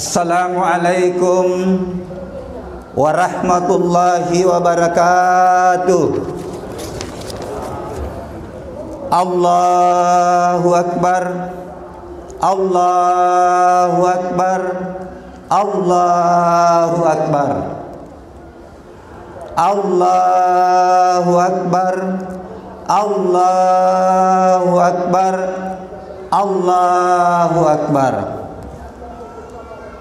Assalamualaikum warahmatullahi wabarakatuh. Allahu Akbar, Allahu Akbar, Allahu Akbar, Allahu Akbar, Allahu Akbar, Allahu Akbar,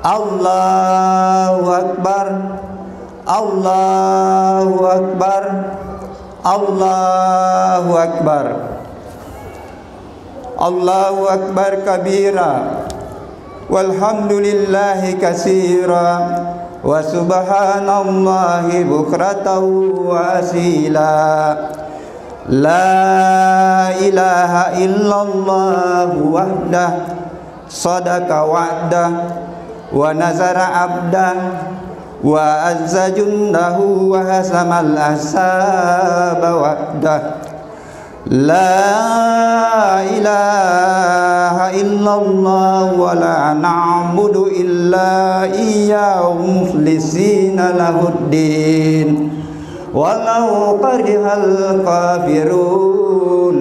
Allahu Akbar, Allahu Akbar, Allahu Akbar, Allahu Akbar kabira, walhamdulillahi katsira, wa subhanallahi bukratan wa asila. La ilaha illallah wahdah sadaqa wa'dah wa nazara abdah wa azza jundahu wa hasamal ahsaba wa'dah. La ilaha illallah wa la na'budu illa iyyahu mukhlishina lahuddin walau karihal kafirun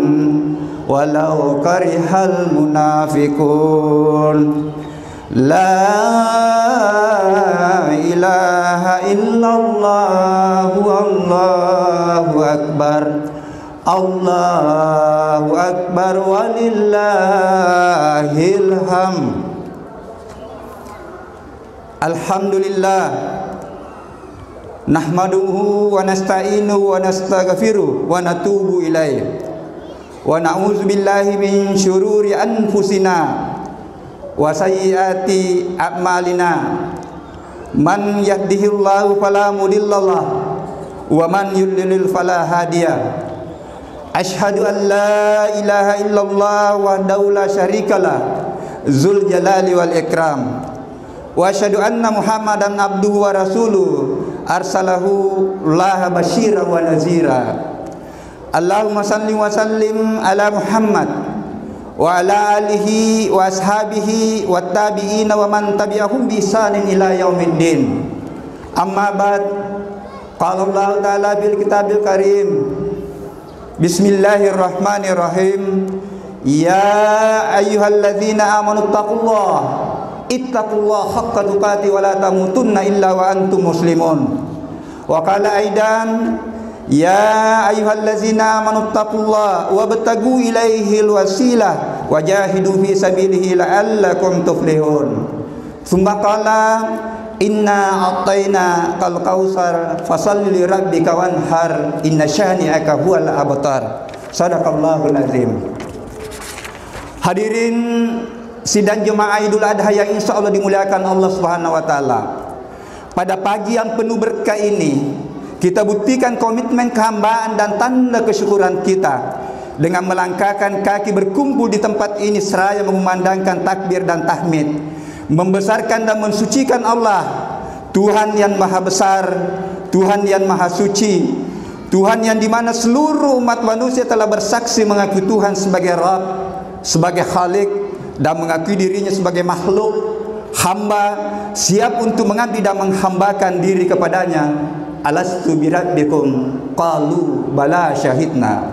walau karihal munafikun. La ilaha illallah wallahu akbar, Allahu akbar walillahil hamd. Alhamdulillah nahmaduhu wa nasta'inuhu wa nastaghfiruh wa natubu ilaih wa na'udzu billahi min syururi anfusina wa sayyiati a'malina. Man yahdihillahu fala mudhillalah wa man yudlil fala hadiya. Asyhadu an la ilaha illallah wahdahu la syarikalah dzul jalali wal ikram wa asyhadu anna muhammadan abduhu wa rasuluh arsalahu laha basyira wa nazira. Allahumma salli wa sallim ala Muhammad wa ala alihi wa ashabihi wa tabi'ina wa man tabi'ahum bi ihsanin ila yaumiddin. Amma ba'd. Qala Allah ta'ala fil kitabil karim. Bismillahirrahmanirrahim. Ya ayyuhalladzina amanu ittaqullaha haqqa tuqatih wa la tamutunna illa wa antum muslimun. Wa qala aidan ya ayyuhallazina amanu taqullaha wabtagu ilaihil wasilah wajahidu fi sabilihi la'allakum tuflihun. Tsumma qala inna a'tayna kal kautsar fasalli li rabbika wanhar inna syani'aka huwal abtar. Sadaqallahul azim. Hadirin sidang jemaah Idul Adha yang insya Allah dimuliakan Allah Subhanahu wa taala. Pada pagi yang penuh berkah ini, kita buktikan komitmen kehambaan dan tanda kesyukuran kita dengan melangkahkan kaki berkumpul di tempat ini seraya mengumandangkan takbir dan tahmid, membesarkan dan mensucikan Allah, Tuhan yang maha besar, Tuhan yang maha suci, Tuhan yang dimana seluruh umat manusia telah bersaksi mengakui Tuhan sebagai Rabb, sebagai Khalik, dan mengakui dirinya sebagai makhluk, hamba, siap untuk mengabdi dan menghambakan diri kepadanya. Alastu birabbikum qalu bala syahidna.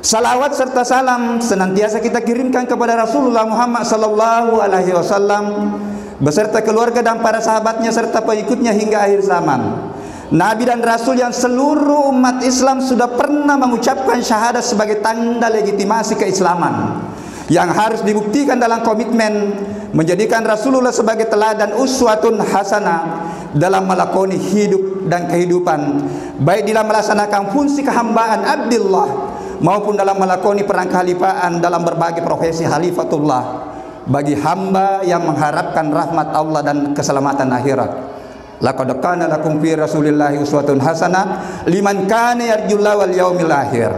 Salawat serta salam senantiasa kita kirimkan kepada Rasulullah Muhammad sallallahu alaihi wasallam beserta keluarga dan para sahabatnya serta pengikutnya hingga akhir zaman. Nabi dan Rasul yang seluruh umat Islam sudah pernah mengucapkan syahadat sebagai tanda legitimasi keislaman yang harus dibuktikan dalam komitmen menjadikan Rasulullah sebagai teladan uswatun hasanah dalam melakoni hidup dan kehidupan, baik dalam melaksanakan fungsi kehambaan Abdullah maupun dalam melakoni peran kehalifaan dalam berbagai profesi Khalifatullah bagi hamba yang mengharapkan rahmat Allah dan keselamatan akhirat. Laqad kana lakum fi Rasulillahi uswatun hasanah liman kana yarjullaha wal yaumil akhir.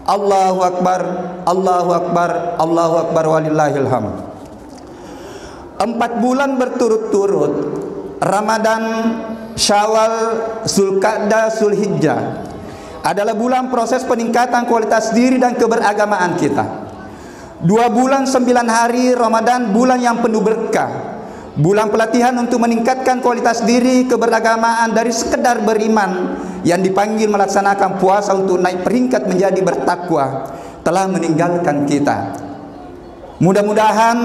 Allahu akbar, Allahu akbar, Allahu akbar walillahil hamd. 4 bulan berturut-turut, Ramadan, Syawal, Zulqa'dah, Zulhijjah, adalah bulan proses peningkatan kualitas diri dan keberagamaan kita. 2 bulan 9 hari Ramadan, bulan yang penuh berkah, bulan pelatihan untuk meningkatkan kualitas diri keberagamaan dari sekedar beriman yang dipanggil melaksanakan puasa untuk naik peringkat menjadi bertakwa telah meninggalkan kita. Mudah-mudahan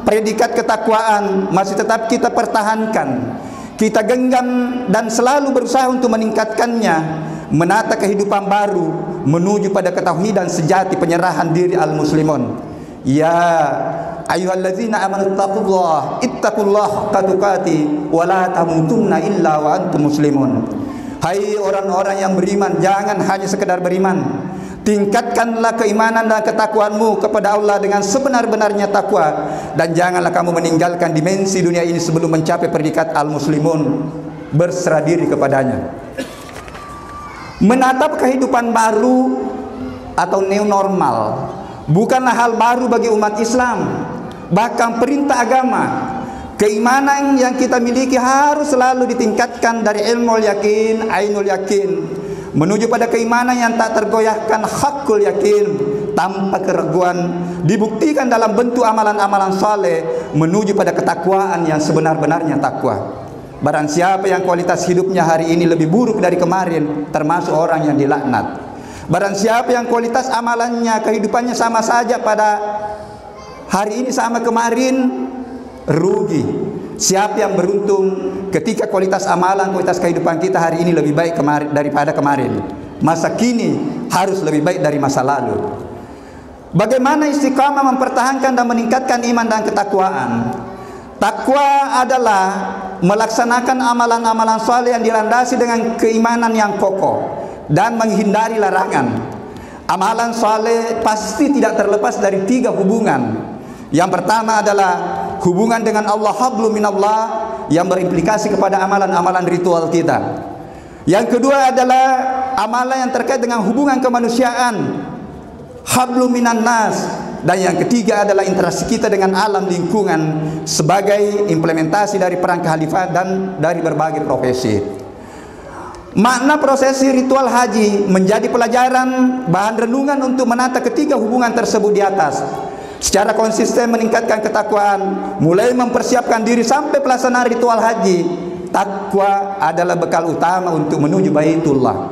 predikat ketakwaan masih tetap kita pertahankan, kita genggam dan selalu berusaha untuk meningkatkannya, menata kehidupan baru menuju pada ketauhidan sejati penyerahan diri al-muslimun. Ya ayyuhallazina amanu ittaqullaha haqqa tuqatih wa la tamutunna illa wa antum muslimun. Hai orang-orang yang beriman, jangan hanya sekedar beriman, tingkatkanlah keimanan dan ketakwaanmu kepada Allah dengan sebenar-benarnya takwa, dan janganlah kamu meninggalkan dimensi dunia ini sebelum mencapai predikat al-muslimun, berserah diri kepadanya. Menatap kehidupan baru atau new normal bukanlah hal baru bagi umat Islam. Bahkan perintah agama, keimanan yang kita miliki harus selalu ditingkatkan dari ilmu yakin, ainul yakin, menuju pada keimanan yang tak tergoyahkan, hakul yakin, tanpa keraguan, dibuktikan dalam bentuk amalan-amalan saleh menuju pada ketakwaan yang sebenar-benarnya takwa. Barang siapa yang kualitas hidupnya hari ini lebih buruk dari kemarin, termasuk orang yang dilaknat. Barang siapa yang kualitas amalannya, kehidupannya sama saja pada hari ini sama kemarin, rugi. Siapa yang beruntung ketika kualitas amalan, kualitas kehidupan kita hari ini lebih baik daripada kemarin. Masa kini harus lebih baik dari masa lalu. Bagaimana istiqamah mempertahankan dan meningkatkan iman dan ketakwaan? Takwa adalah melaksanakan amalan-amalan saleh yang dilandasi dengan keimanan yang kokoh dan menghindari larangan. Amalan saleh pasti tidak terlepas dari 3 hubungan. Yang pertama adalah hubungan dengan Allah, hablum minallah, yang berimplikasi kepada amalan-amalan ritual kita. Yang kedua adalah amalan yang terkait dengan hubungan kemanusiaan, hablum minan nas. Dan yang ketiga adalah interaksi kita dengan alam lingkungan sebagai implementasi dari perang kehalifan dan dari berbagai profesi. Makna prosesi ritual haji menjadi pelajaran bahan renungan untuk menata ketiga hubungan tersebut di atas. Secara konsisten meningkatkan ketakwaan, mulai mempersiapkan diri sampai pelaksanaan ritual haji. Takwa adalah bekal utama untuk menuju Baitullah.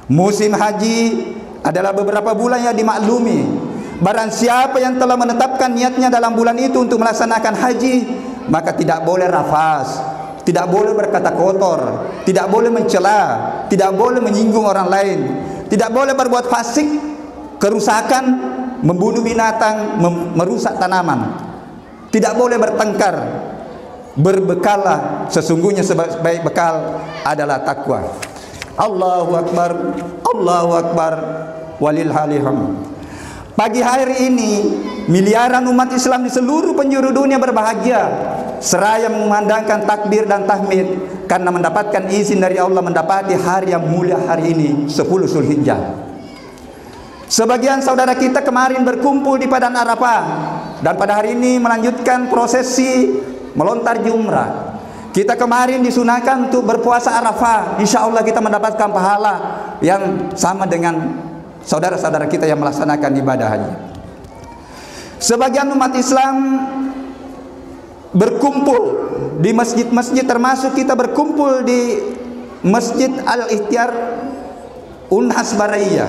Musim haji adalah beberapa bulan yang dimaklumi. Barang siapa yang telah menetapkan niatnya dalam bulan itu untuk melaksanakan haji, maka tidak boleh rafas, tidak boleh berkata kotor, tidak boleh mencela, tidak boleh menyinggung orang lain, tidak boleh berbuat fasik, kerusakan, membunuh binatang, merusak tanaman, tidak boleh bertengkar. Berbekallah, sesungguhnya sebaik bekal adalah takwa. Allahu Akbar, Allahu Akbar, walillahil hamd. Pagi hari ini miliaran umat Islam di seluruh penjuru dunia berbahagia seraya mengumandangkan takbir dan tahmid karena mendapatkan izin dari Allah mendapati hari yang mulia hari ini, 10 Zulhijjah. Sebagian saudara kita kemarin berkumpul di Padang Arafah dan pada hari ini melanjutkan prosesi melontar jumrah. Kita kemarin disunahkan untuk berpuasa Arafah. Insya Allah kita mendapatkan pahala yang sama dengan saudara-saudara kita yang melaksanakan ibadah haji. Sebagian umat Islam berkumpul di masjid-masjid, termasuk kita berkumpul di Masjid Al-Ikhtiar Unhas Baraya,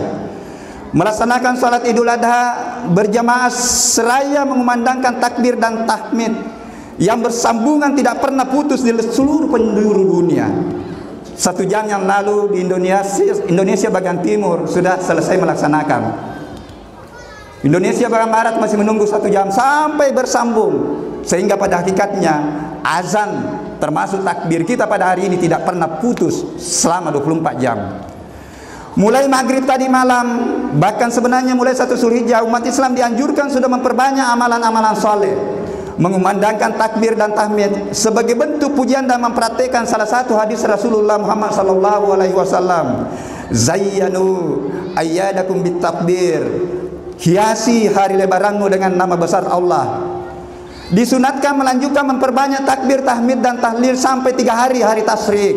melaksanakan salat Idul Adha berjamaah seraya mengumandangkan takbir dan tahmid yang bersambungan tidak pernah putus di seluruh penjuru dunia. 1 jam yang lalu di Indonesia bagian timur sudah selesai melaksanakan. Indonesia bagian barat masih menunggu 1 jam sampai bersambung, sehingga pada hakikatnya azan termasuk takbir kita pada hari ini tidak pernah putus selama 24 jam. Mulai maghrib tadi malam, bahkan sebenarnya mulai 1 Zulhijjah, umat Islam dianjurkan sudah memperbanyak amalan-amalan saleh, mengumandangkan takbir dan tahmid sebagai bentuk pujian dan mempraktikkan salah satu hadis Rasulullah Muhammad sallallahu alaihi wasallam, zayyanu ayyadakum bitakbir, hiasi hari lebaranmu dengan nama besar Allah. Disunatkan melanjutkan memperbanyak takbir, tahmid dan tahlil sampai 3 hari tasyrik,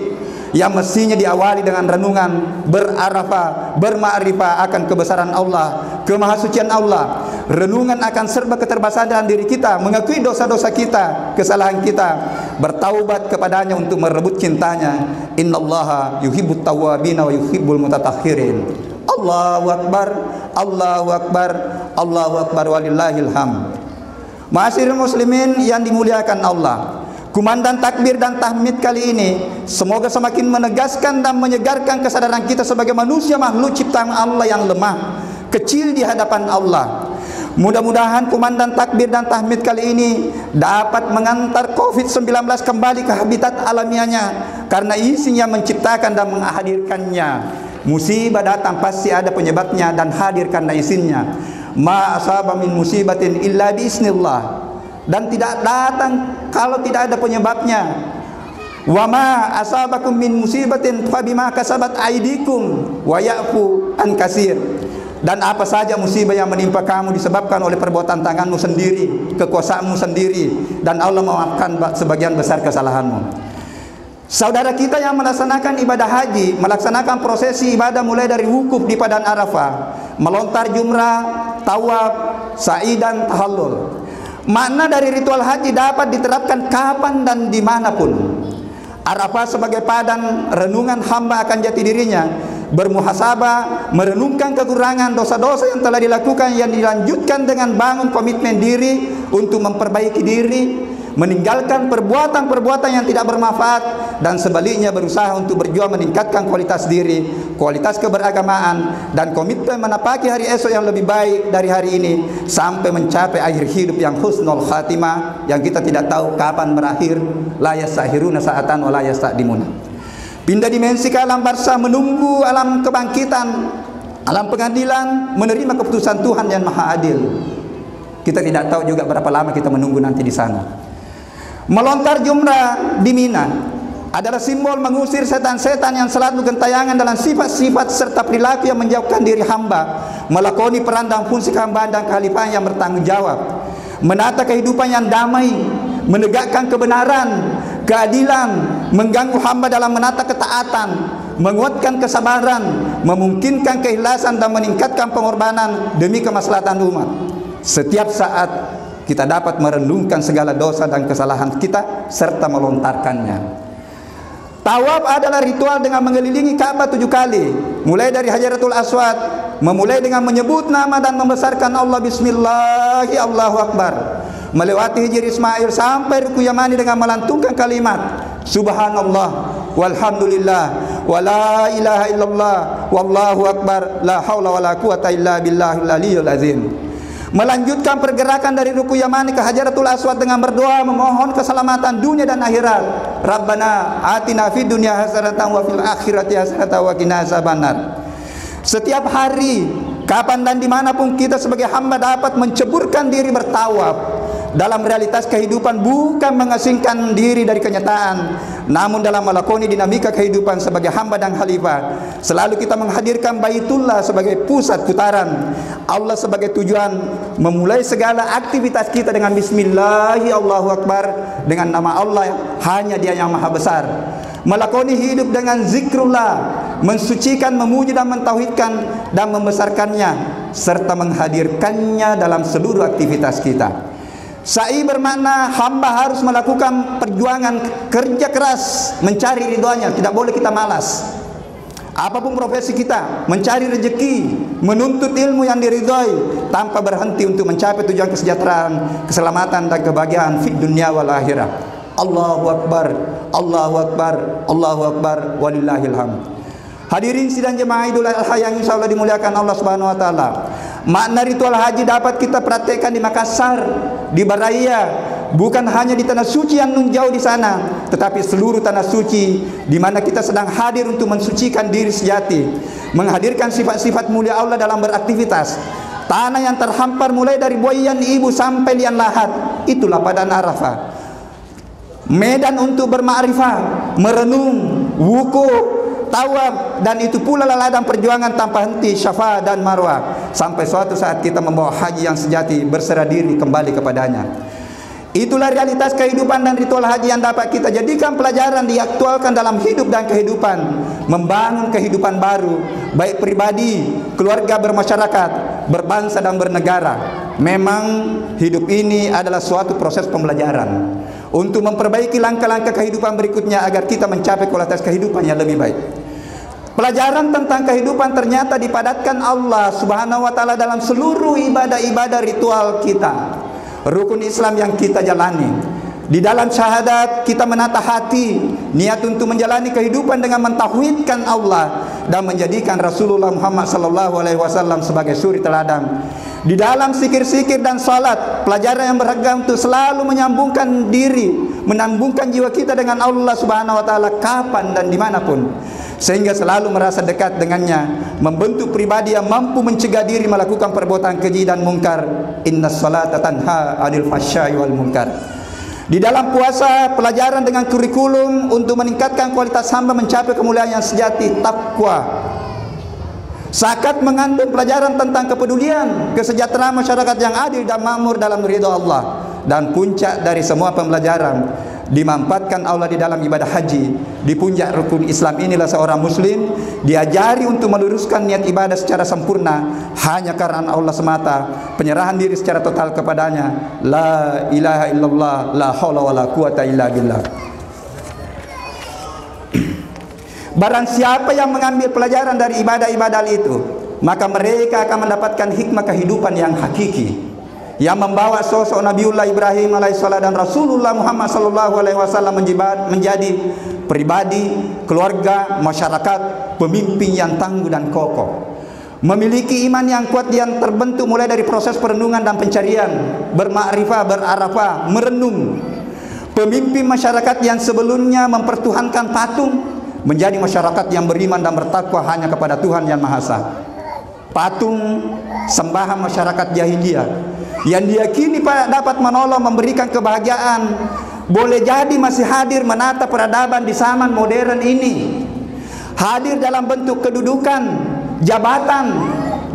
yang mestinya diawali dengan renungan berarafah, berma'rifah akan kebesaran Allah, kemahasucian Allah, renungan akan serba keterbatasan diri kita, mengakui dosa-dosa kita, kesalahan kita, bertaubat kepadanya untuk merebut cintanya. Innallaha yuhibbut tawwabina wa yuhibbul mutatahhirin. Allahu akbar, Allahu akbar, Allahu akbar, walillahil hamd. Ma'asyiral muslimin yang dimuliakan Allah, kumandan takbir dan tahmid kali ini semoga semakin menegaskan dan menyegarkan kesadaran kita sebagai manusia makhluk ciptaan Allah yang lemah, kecil di hadapan Allah. Mudah-mudahan kumandan takbir dan tahmid kali ini dapat mengantar COVID-19 kembali ke habitat alamiahnya, karena isinya menciptakan dan menghadirkannya. Musibah datang pasti ada penyebabnya dan hadir karena izinnya. Ma asaba min musibatin illa biiznillah, dan tidak datang kalau tidak ada penyebabnya. Wa ma asabakum min musibatin fa bima kasabat aydikum wa ya'fu an katsir. Dan apa saja musibah yang menimpa kamu disebabkan oleh perbuatan tanganmu sendiri, kekuasaanmu sendiri, dan Allah memaafkan sebagian besar kesalahanmu. Saudara kita yang melaksanakan ibadah haji, melaksanakan prosesi ibadah mulai dari wukuf di Padang Arafah, melontar jumrah, tawaf, sa'i dan tahallul. Makna dari ritual haji dapat diterapkan kapan dan dimanapun. Arafah sebagai padang renungan hamba akan jati dirinya, bermuhasabah, merenungkan kekurangan dosa-dosa yang telah dilakukan, yang dilanjutkan dengan bangun komitmen diri untuk memperbaiki diri, meninggalkan perbuatan-perbuatan yang tidak bermanfaat, dan sebaliknya berusaha untuk berjuang meningkatkan kualitas diri, kualitas keberagamaan, dan komitmen menapaki hari esok yang lebih baik dari hari ini sampai mencapai akhir hidup yang husnul khatimah, yang kita tidak tahu kapan berakhir. La yastahiruna sa'atan wa la yastaqdimuna. Pindah dimensi ke alam barzah, menunggu alam kebangkitan, alam pengadilan, menerima keputusan Tuhan yang Maha Adil. Kita tidak tahu juga berapa lama kita menunggu nanti di sana. Melontar jumrah di Mina adalah simbol mengusir setan-setan yang selalu gentayangan dalam sifat-sifat serta perilaku yang menjauhkan diri hamba, melakoni peran dan fungsi kehambaan dan kekhalifahan yang bertanggung jawab, menata kehidupan yang damai, menegakkan kebenaran, keadilan, mengganggu hamba dalam menata ketaatan, menguatkan kesabaran, memungkinkan keikhlasan dan meningkatkan pengorbanan demi kemaslahatan umat. Setiap saat kita dapat merenungkan segala dosa dan kesalahan kita serta melontarkannya. Tawaf adalah ritual dengan mengelilingi Ka'bah 7 kali, mulai dari Hajaratul Aswad, memulai dengan menyebut nama dan membesarkan Allah, Bismillahi Allahu Akbar, melewati Hijr Ismail sampai Ruku Yamani dengan melantungkan kalimat Subhanallah walhamdulillah wa la ilaha illallah wallahu akbar la haula wa la quwata illa billahil aliyyil azim. Melanjutkan pergerakan dari Ruku Yamani ke Hajaratul Aswad dengan berdoa memohon keselamatan dunia dan akhirat. Rabbana atina fid dunya hasanatan wa fil akhirati hasanatan wa qina azabannar. Setiap hari, kapan dan dimanapun kita sebagai hamba dapat menceburkan diri bertawaf dalam realitas kehidupan, bukan mengasingkan diri dari kenyataan, namun dalam melakoni dinamika kehidupan sebagai hamba dan khalifah. Selalu kita menghadirkan Baitullah sebagai pusat putaran, Allah sebagai tujuan, memulai segala aktivitas kita dengan Bismillahi Allahu Akbar, dengan nama Allah, hanya Dia yang Maha Besar. Melakoni hidup dengan zikrullah, mensucikan, memuji dan mentauhidkan dan membesarkannya, serta menghadirkannya dalam seluruh aktivitas kita. Sa'i bermakna hamba harus melakukan perjuangan, kerja keras mencari ridhonya, tidak boleh kita malas. Apapun profesi kita, mencari rezeki, menuntut ilmu yang diridhoi tanpa berhenti untuk mencapai tujuan kesejahteraan, keselamatan dan kebahagiaan fid dunya wal akhirah. Allahu Akbar, Allahu Akbar, Allahu Akbar, walillahil hamd. Hadirin sidang jemaah Idul Adha yang insyaallah dimuliakan Allah Subhanahu wa taala. Makna ritual haji dapat kita praktekkan di Makassar, di Baraya, bukan hanya di tanah suci yang nun jauh di sana, tetapi seluruh tanah suci di mana kita sedang hadir untuk mensucikan diri sejati, menghadirkan sifat-sifat mulia Allah dalam beraktivitas. Tanah yang terhampar mulai dari Buayan Ibu sampai Lian Lahat, itulah Padang Arafah. Medan untuk bermakrifat, merenung, wukuf, tawaf, dan itu pula ladang perjuangan tanpa henti, Syafa dan Marwah, sampai suatu saat kita membawa haji yang sejati, berserah diri kembali kepadanya. Itulah realitas kehidupan dan ritual haji yang dapat kita jadikan pelajaran, diaktualkan dalam hidup dan kehidupan, membangun kehidupan baru, baik pribadi, keluarga, bermasyarakat, berbangsa dan bernegara. Memang hidup ini adalah suatu proses pembelajaran untuk memperbaiki langkah-langkah kehidupan berikutnya agar kita mencapai kualitas kehidupan yang lebih baik. Pelajaran tentang kehidupan ternyata dipadatkan Allah Subhanahu wa taala dalam seluruh ibadah-ibadah ritual kita. Rukun Islam yang kita jalani. Di dalam syahadat kita menata hati, niat untuk menjalani kehidupan dengan mentauhidkan Allah dan menjadikan Rasulullah Muhammad SAW sebagai suri teladan. Di dalam zikir-zikir dan salat, pelajaran yang berharga untuk selalu menyambungkan diri, menyambungkan jiwa kita dengan Allah Subhanahu wa taala kapan dan dimanapun, sehingga selalu merasa dekat dengannya, membentuk pribadi yang mampu mencegah diri melakukan perbuatan keji dan mungkar. Innas salata tanha 'anil fahsya'i wal munkar. Di dalam puasa, pelajaran dengan kurikulum untuk meningkatkan kualitas hamba mencapai kemuliaan yang sejati, takwa. Zakat mengandung pelajaran tentang kepedulian, kesejahteraan masyarakat yang adil dan makmur dalam ridha Allah. Dan puncak dari semua pembelajaran, dimanfaatkan Allah di dalam ibadah haji. Di puncak rukun Islam inilah seorang muslim diajari untuk meluruskan niat ibadah secara sempurna hanya karena Allah semata, penyerahan diri secara total kepadanya. La ilaha illallah, la haula wala quwata illa billah. Barang siapa yang mengambil pelajaran dari ibadah-ibadah itu, maka mereka akan mendapatkan hikmah kehidupan yang hakiki, yang membawa sosok Nabiullah Ibrahim alaihissalam dan Rasulullah Muhammad SAW menjadi pribadi, keluarga, masyarakat, pemimpin yang tangguh dan kokoh, memiliki iman yang kuat yang terbentuk mulai dari proses perenungan dan pencarian, bermakrifah, berarafah, merenung. Pemimpin masyarakat yang sebelumnya mempertuhankan patung menjadi masyarakat yang beriman dan bertakwa hanya kepada Tuhan yang Maha Esa. Patung sembahan masyarakat jahiliyah yang diyakini dapat menolong, memberikan kebahagiaan, boleh jadi masih hadir menata peradaban di zaman modern ini. Hadir dalam bentuk kedudukan, jabatan,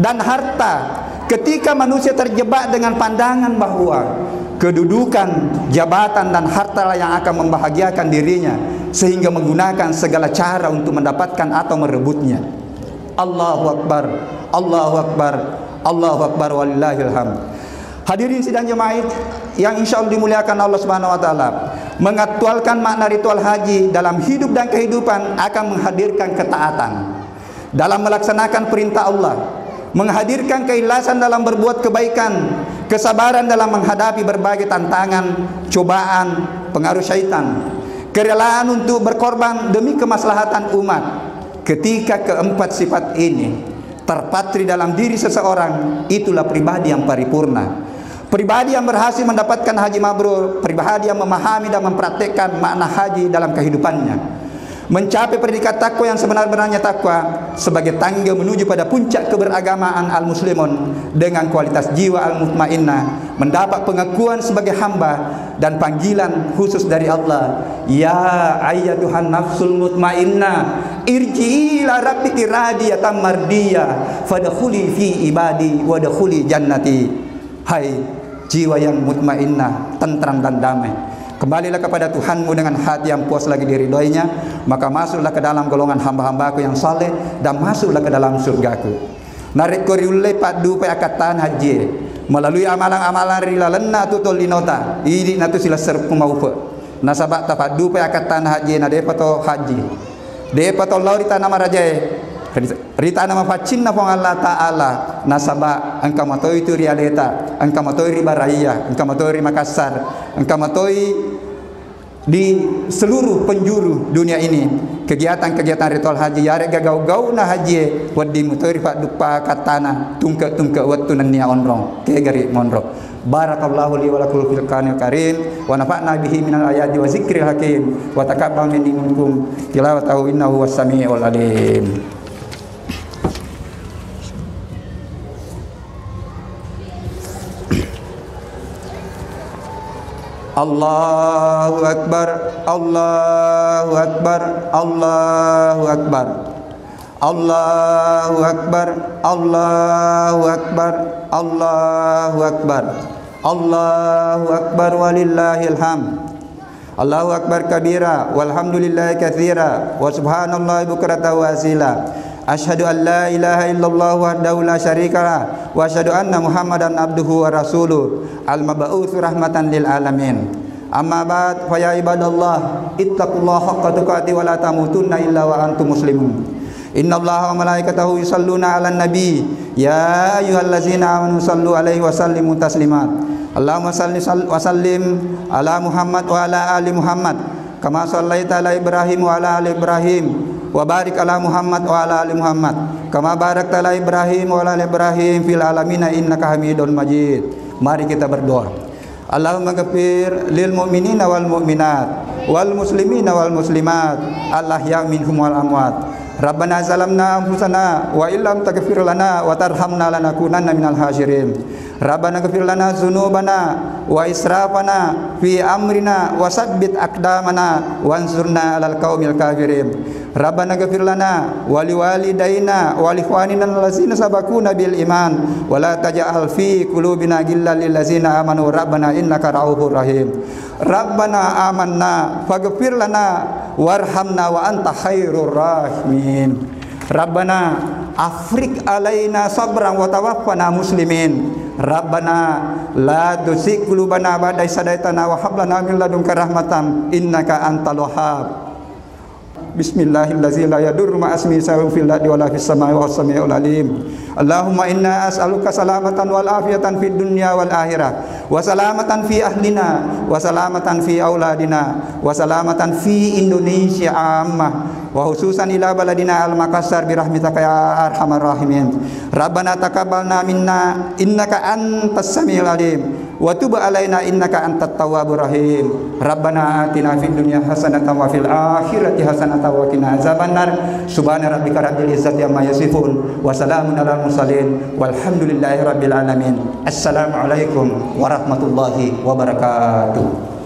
dan harta. Ketika manusia terjebak dengan pandangan bahwa kedudukan, jabatan, dan harta yang akan membahagiakan dirinya, sehingga menggunakan segala cara untuk mendapatkan atau merebutnya. Allahu Akbar, Allahu Akbar, Allahu Akbar, walillahil hamd. Hadirin sidang jemaah yang insya Allah dimuliakan Allah Subhanahu wa taala, mengaktualkan makna ritual haji dalam hidup dan kehidupan akan menghadirkan ketaatan dalam melaksanakan perintah Allah, menghadirkan keikhlasan dalam berbuat kebaikan, kesabaran dalam menghadapi berbagai tantangan, cobaan, pengaruh syaitan, kerelaan untuk berkorban demi kemaslahatan umat. Ketika keempat sifat ini terpatri dalam diri seseorang, itulah pribadi yang paripurna, pribadi yang berhasil mendapatkan haji mabrur, pribadi yang memahami dan mempraktekkan makna haji dalam kehidupannya, mencapai predikat takwa yang sebenar-benarnya takwa sebagai tangga menuju pada puncak keberagamaan al-muslimun dengan kualitas jiwa al-mutmainnah, mendapat pengakuan sebagai hamba dan panggilan khusus dari Allah. Ya ayyatuhan nafsul mutmainnah, irji'i ila rabbiki radiyatan mardiyah, fadkhuli fi ibadi wadkhuli jannati. Hai jiwa yang mutmainnah, tentram dan damai, kembalilah kepada Tuhanmu dengan hati yang puas lagi diridhoinya, maka masuklah ke dalam golongan hamba-hambaku yang saleh dan masuklah ke dalam surgaku. Narik koriulle padu pe akatan haji melalui amalan-amalan rilalenna tutul linota ini natu sila serpu maupe nasabak tapadu pe akatan haji na depato haji depato laurita nama rajae rita nama facinna pong Allah Ta'ala nasaba angka matoi tu rialeta, angka matoi ribaraya, angka matoi Makassar, angka matoi di seluruh penjuru dunia ini. Kegiatan-kegiatan ritual haji yare gagau-gau na haji wadi mutoi fa dupa katana tungke-tungke watu nania onrong kegari monrong. Barakallahu li wa lakum fil qur'anil karim wa nafa'na bihi minal ayati wa zikril hakim wa taqabbal minkum tilawatahu innahu was-sami'ul alim. Allahu Akbar, Allahu Akbar, Allahu Akbar, Allahu Akbar, Allahu Akbar, Allahu Akbar, Allahu Akbar, walillahil hamd. Allahu Akbar kabira, walhamdulillahi katsira, wa subhanallahi bukratan wa asila. Asyhadu an la ilaha illallah wahdahu la syarikalah wa asyhadu anna Muhammadan abduhu wa rasuluh al-mab'uts rahmatan lil alamin. Amma ba'd, fa ya ibadallah ittaqullaha haqqa tuqatih wa la tamutunna illa wa antum muslimun. Innallaha wa malaikatahu yusalluna 'alan nabi ya ayyuhallazina amanu sallu 'alaihi wa sallimu taslimat. Allahumma salli wa sallim ala Muhammad wa ala ali Muhammad kama shallaita ala Ibrahim wa ala ali Ibrahim wa barik ala Muhammad wa ala ali Muhammad kama barakta ala Ibrahim wa ala ali Ibrahim fil alamin innaka Hamidun Majid. Mari kita berdoa. Allahumma ghafir lil mu'minina wal mu'minat wal muslimina wal muslimat al ahya minhum wal amwat. Rabbana zalamna anfusana wa illam taghfir lana wa tarhamna lanakunanna minal khasirin. Rabbana ghfir lana dzunubana wa israfana fi amrina wa sabbit aqdamana wansurna 'alal qaumil kafirin. Rabbana ghfir lana wa liwalidayna wa li ikhwanina allazina sabaquna bil iman wa la taj'al fi qulubina ghillan lil ladzina amanu rabbana innaka ra'ufur rahim. Rabbana amanna faghfir lana warhamna wa anta khairur rahimin. Rabbana afrik alaina sabran wa tawaffana muslimin. Rabbana la tuzigh qulubana ba'da idh hadaitana wa hab lana min ladunka rahmatan innaka antal wahhab. Bismillahirrahmanirrahim. La yadurru ma asmi sa'u fil ardi wala fis samai wa samiul alim. Allahumma inna as'aluka salamatan wal afiyatan fid dunya wal akhirah wa salamatan fi ahlina wa salamatan fi auladina wa salamatan fi Indonesia ammah wa khususan ila baladina al-Makassar bi rahmatika ya arhamar rahimin. Rabbana taqabbalna minna innaka antas samiul alim wa tub alaina innaka antat tawwabur rahim. Rabbana atina fid dunya hasanatan wa fil akhirati hasanatan wa qina azabannar. Subhana rabbika rabbil izzati amma yasifun wa salamun alal mursalin walhamdulillahi rabbil alamin. Assalamualaikum warahmatullahi wabarakatuh.